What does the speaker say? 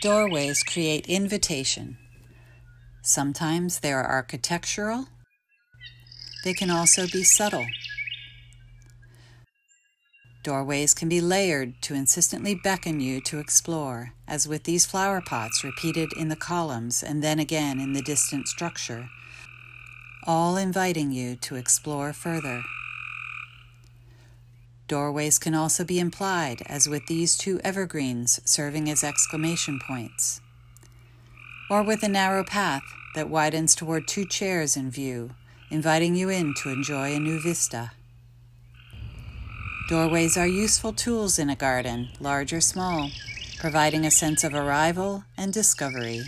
Doorways create invitation. Sometimes they are architectural. They can also be subtle. Doorways can be layered to insistently beckon you to explore, as with these flower pots repeated in the columns and then again in the distant structure, all inviting you to explore further. Doorways can also be implied, as with these two evergreens serving as exclamation points, or with a narrow path that widens toward two chairs in view, inviting you in to enjoy a new vista. Doorways are useful tools in a garden, large or small, providing a sense of arrival and discovery.